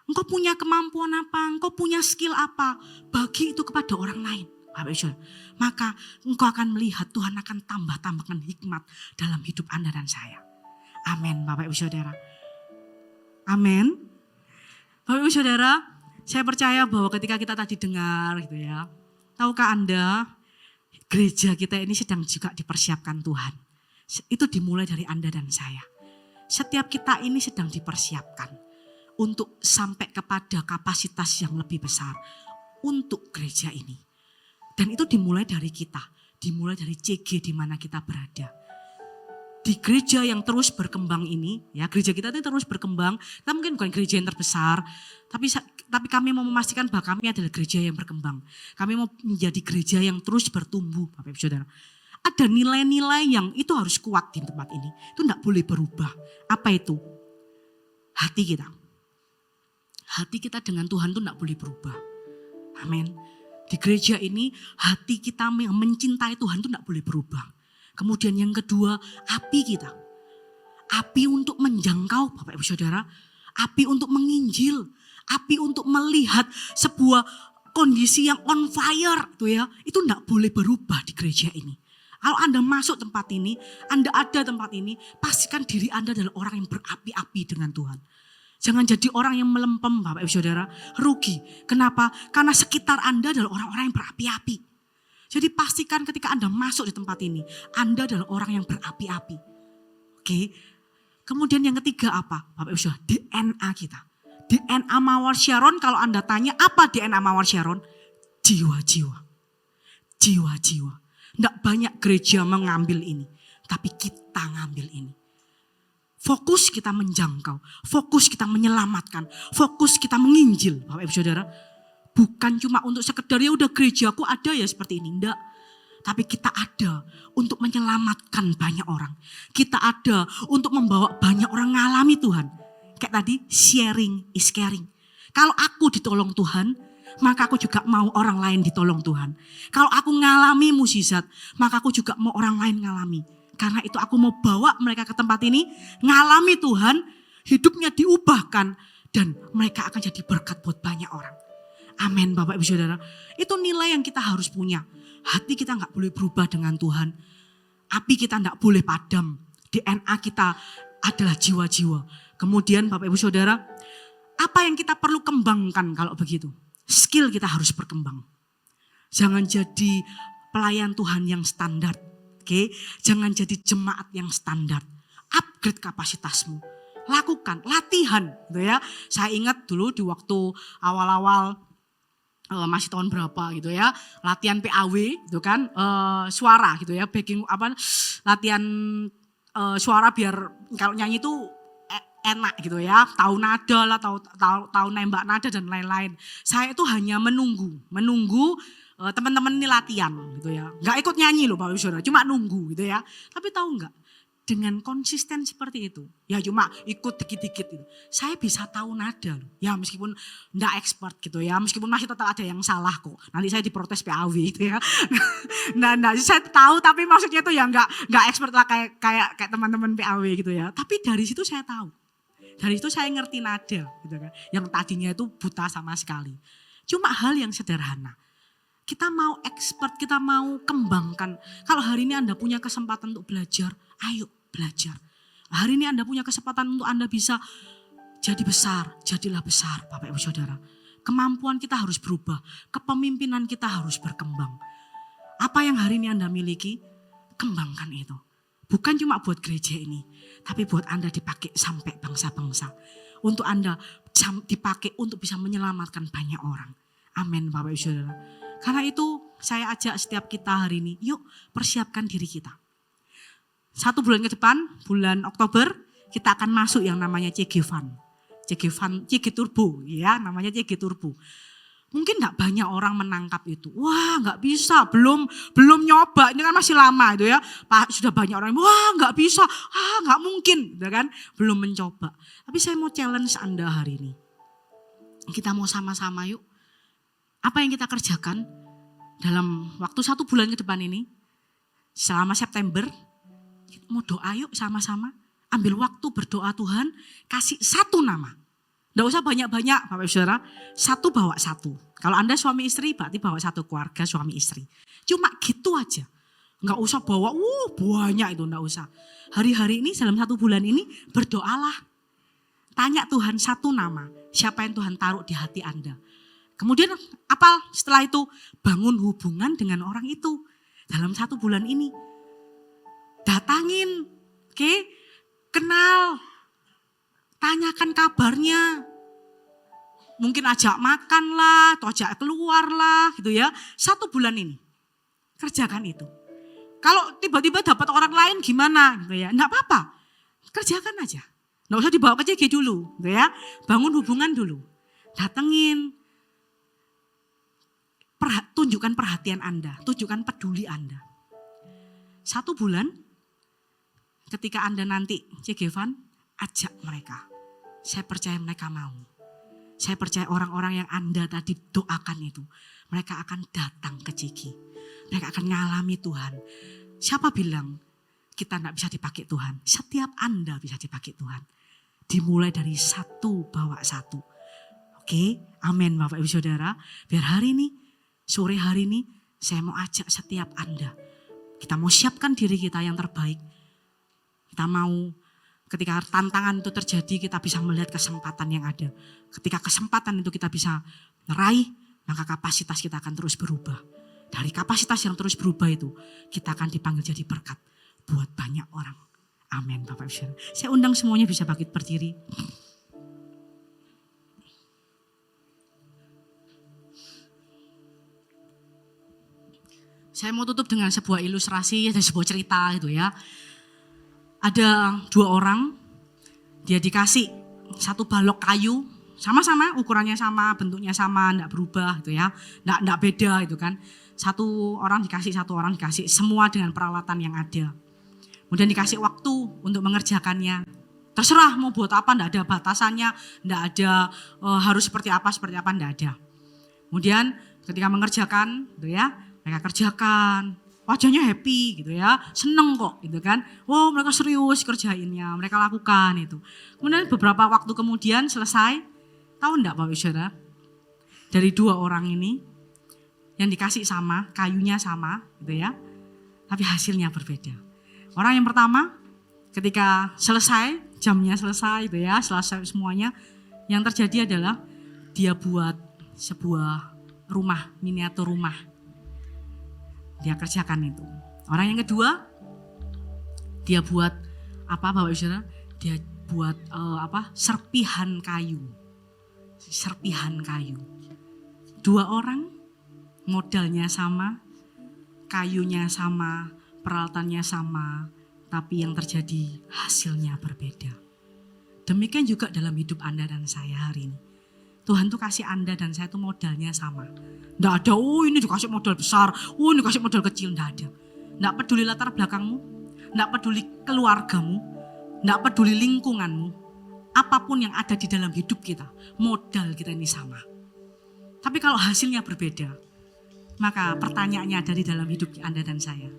Engkau punya kemampuan apa, engkau punya skill apa. Bagi itu kepada orang lain. Maka engkau akan melihat Tuhan akan tambahkan hikmat dalam hidup Anda dan saya. Amin Bapak Ibu Saudara. Amin. Bapak Ibu Saudara, saya percaya bahwa ketika kita tadi dengar gitu ya. Tahukah Anda, gereja kita ini sedang juga dipersiapkan Tuhan. Itu dimulai dari Anda dan saya. Setiap kita ini sedang dipersiapkan untuk sampai kepada kapasitas yang lebih besar untuk gereja ini. Dan itu dimulai dari kita, dimulai dari CG di mana kita berada. Di gereja yang terus berkembang ini, ya gereja kita ini terus berkembang. Kita mungkin bukan gereja yang terbesar, tapi kami mau memastikan bahwa kami adalah gereja yang berkembang. Kami mau menjadi gereja yang terus bertumbuh, Bapak Ibu Saudara. Ada nilai-nilai yang itu harus kuat di tempat ini. Itu tidak boleh berubah. Apa itu? Hati kita. Hati kita dengan Tuhan itu tidak boleh berubah. Amin. Di gereja ini hati kita yang mencintai Tuhan itu tidak boleh berubah. Kemudian yang kedua, api kita. Api untuk menjangkau Bapak Ibu Saudara. Api untuk menginjil. Api untuk melihat sebuah kondisi yang on fire. Itu tidak boleh berubah di gereja ini. Kalau Anda masuk tempat ini, Anda ada tempat ini, pastikan diri Anda adalah orang yang berapi-api dengan Tuhan. Jangan jadi orang yang melempem Bapak Ibu Saudara, rugi. Kenapa? Karena sekitar Anda adalah orang-orang yang berapi-api. Jadi pastikan ketika Anda masuk di tempat ini, Anda adalah orang yang berapi-api. Oke. Kemudian yang ketiga apa? Bapak Ibu Saudara, DNA kita. DNA Mawar Sharon, kalau Anda tanya apa DNA Mawar Sharon? Jiwa-jiwa. Jiwa-jiwa. Tidak banyak gereja mengambil ini, tapi kita ngambil ini. Fokus kita menjangkau, fokus kita menyelamatkan, fokus kita menginjil Bapak Ibu Saudara. Bukan cuma untuk sekedar ya udah gerejaku ada ya seperti ini, enggak. Tapi kita ada untuk menyelamatkan banyak orang. Kita ada untuk membawa banyak orang mengalami Tuhan. Kayak tadi, sharing is caring. Kalau aku ditolong Tuhan, maka aku juga mau orang lain ditolong Tuhan. Kalau aku ngalami mukjizat, maka aku juga mau orang lain ngalami. Karena itu aku mau bawa mereka ke tempat ini, ngalami Tuhan, hidupnya diubahkan, dan mereka akan jadi berkat buat banyak orang. Amin Bapak Ibu Saudara. Itu nilai yang kita harus punya. Hati kita gak boleh berubah dengan Tuhan. Api kita gak boleh padam. DNA kita adalah jiwa-jiwa. Kemudian Bapak Ibu Saudara, Apa yang kita perlu kembangkan kalau begitu? Skill kita harus berkembang. Jangan jadi pelayan Tuhan yang standar. Oke? Jangan jadi jemaat yang standar. Upgrade kapasitasmu. Lakukan, latihan gitu ya. Saya ingat dulu di waktu awal-awal masih tahun berapa gitu ya, latihan PAW gitu kan, suara gitu ya, backing latihan suara biar kalau nyanyi itu enak gitu ya, tahu nada lah, tahu nembak nada dan lain-lain. Saya itu hanya menunggu teman-teman ini latihan gitu ya, nggak ikut nyanyi loh Bapak Ibu Saudara, cuma nunggu gitu ya. Tapi tahu nggak? Dengan konsisten seperti itu, ya cuma ikut dikit-dikit gitu, saya bisa tahu nada loh. Ya meskipun enggak expert gitu ya, meskipun masih tetap ada yang salah kok. Nanti saya diprotes PAW gitu ya. Nah, saya tahu tapi maksudnya itu ya enggak expert lah kayak teman-teman PAW gitu ya. Tapi dari situ saya tahu. Dari situ saya ngerti nada gitu kan. Yang tadinya itu buta sama sekali. Cuma hal yang sederhana. Kita mau expert, kita mau kembangkan. Kalau hari ini Anda punya kesempatan untuk belajar, ayo belajar. Hari ini Anda punya kesempatan untuk Anda bisa jadi besar, jadilah besar Bapak Ibu Saudara. Kemampuan kita harus berubah, kepemimpinan kita harus berkembang. Apa yang hari ini Anda miliki, kembangkan itu. Bukan cuma buat gereja ini, tapi buat Anda dipakai sampai bangsa-bangsa. Untuk Anda dipakai untuk bisa menyelamatkan banyak orang. Amin Bapak Ibu Saudara. Karena itu saya ajak setiap kita hari ini, yuk persiapkan diri kita. 1 bulan ke depan, bulan Oktober, kita akan masuk yang namanya CG Fund. CG Turbo, ya namanya CG Turbo. Mungkin gak banyak orang menangkap itu. Wah gak bisa, belum nyoba, ini kan masih lama itu ya. Sudah banyak orang, wah gak bisa, gak mungkin, gitu kan. Belum mencoba. Tapi saya mau challenge Anda hari ini. Kita mau sama-sama yuk. Apa yang kita kerjakan dalam waktu 1 bulan ke depan ini, selama September, mau doa yuk sama-sama. Ambil waktu berdoa Tuhan, kasih 1 nama. Nggak usah banyak-banyak Bapak Ibu Saudara, 1 bawa 1. Kalau Anda suami istri berarti bawa 1 keluarga suami istri. Cuma gitu aja. Nggak usah bawa banyak itu, nggak usah. Hari-hari ini dalam 1 bulan ini berdoalah. Tanya Tuhan 1 nama, siapa yang Tuhan taruh di hati Anda. Kemudian apa setelah itu? Bangun hubungan dengan orang itu. Dalam 1 bulan ini. Datangin, oke? Kenal. Tanyakan kabarnya. Mungkin ajak makan lah, atau ajak keluar lah gitu ya. 1 bulan ini. Kerjakan itu. Kalau tiba-tiba dapat orang lain gimana gitu ya. Enggak apa-apa. Kerjakan aja. Enggak usah dibawa ke CG dulu gitu ya. Bangun hubungan dulu. Datengin. Tunjukkan perhatian Anda, tunjukkan peduli Anda. 1 bulan, ketika Anda nanti CG Fund, ajak mereka. Saya percaya mereka mau. Saya percaya orang-orang yang Anda tadi doakan itu, mereka akan datang ke CG. Mereka akan ngalami Tuhan. Siapa bilang kita tidak bisa dipakai Tuhan? Setiap Anda bisa dipakai Tuhan. Dimulai dari 1 bawa 1. Oke, amin Bapak Ibu Saudara. Biar hari ini, sore hari ini saya mau ajak setiap Anda. Kita mau siapkan diri kita yang terbaik. Kita mau ketika tantangan itu terjadi kita bisa melihat kesempatan yang ada. Ketika kesempatan itu kita bisa meraih, maka kapasitas kita akan terus berubah. Dari kapasitas yang terus berubah itu kita akan dipanggil jadi berkat buat banyak orang. Amin Bapak Ibu. Saya undang semuanya bisa bangkit berdiri. Saya mau tutup dengan sebuah ilustrasi dan sebuah cerita gitu ya. Ada 2 orang, dia dikasih 1 balok kayu, sama-sama ukurannya sama, bentuknya sama, enggak berubah gitu ya. Enggak beda gitu kan. 1 orang dikasih, 1 orang dikasih, semua dengan peralatan yang ada. Kemudian dikasih waktu untuk mengerjakannya. Terserah mau buat apa, enggak ada batasannya, enggak ada harus seperti apa, enggak ada. Kemudian ketika mengerjakan gitu ya, mereka kerjakan, wajahnya happy gitu ya, seneng kok gitu kan. Wow mereka serius kerjainnya, mereka lakukan itu. Kemudian beberapa waktu kemudian selesai, tahu enggak Bapak Ibu Saudara? Dari 2 orang ini, yang dikasih sama, kayunya sama gitu ya, tapi hasilnya berbeda. Orang yang pertama ketika selesai, jamnya selesai gitu ya, selesai semuanya, Yang terjadi adalah dia buat sebuah rumah, miniatur rumah. Dia kerjakan itu. Orang yang kedua, dia buat apa Bapak Ibu Saudara? Dia buat serpihan kayu. Serpihan kayu. Dua orang, modalnya sama, kayunya sama, peralatannya sama, tapi yang terjadi hasilnya berbeda. Demikian juga dalam hidup Anda dan saya hari ini. Tuhan tuh kasih Anda dan saya tuh modalnya sama. Nggak ada, ini dikasih modal besar, ini dikasih modal kecil, nggak ada. Nggak peduli latar belakangmu, nggak peduli keluargamu, nggak peduli lingkunganmu. Apapun yang ada di dalam hidup kita, modal kita ini sama. Tapi kalau hasilnya berbeda, maka pertanyaannya ada di dalam hidup Anda dan saya.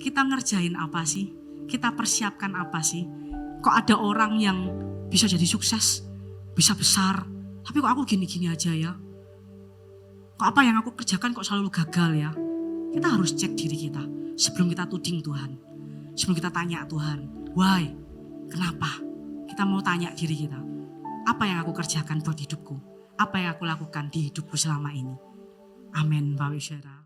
Kita ngerjain apa sih? Kita persiapkan apa sih? Kok ada orang yang bisa jadi sukses, bisa besar, tapi kok aku gini-gini aja ya? Kok apa yang aku kerjakan kok selalu gagal ya? Kita harus cek diri kita sebelum kita tuding Tuhan. Sebelum kita tanya Tuhan, why? Kenapa? Kita mau tanya diri kita, apa yang aku kerjakan buat hidupku? Apa yang aku lakukan di hidupku selama ini? Amin, Bapak Ibu Saudara.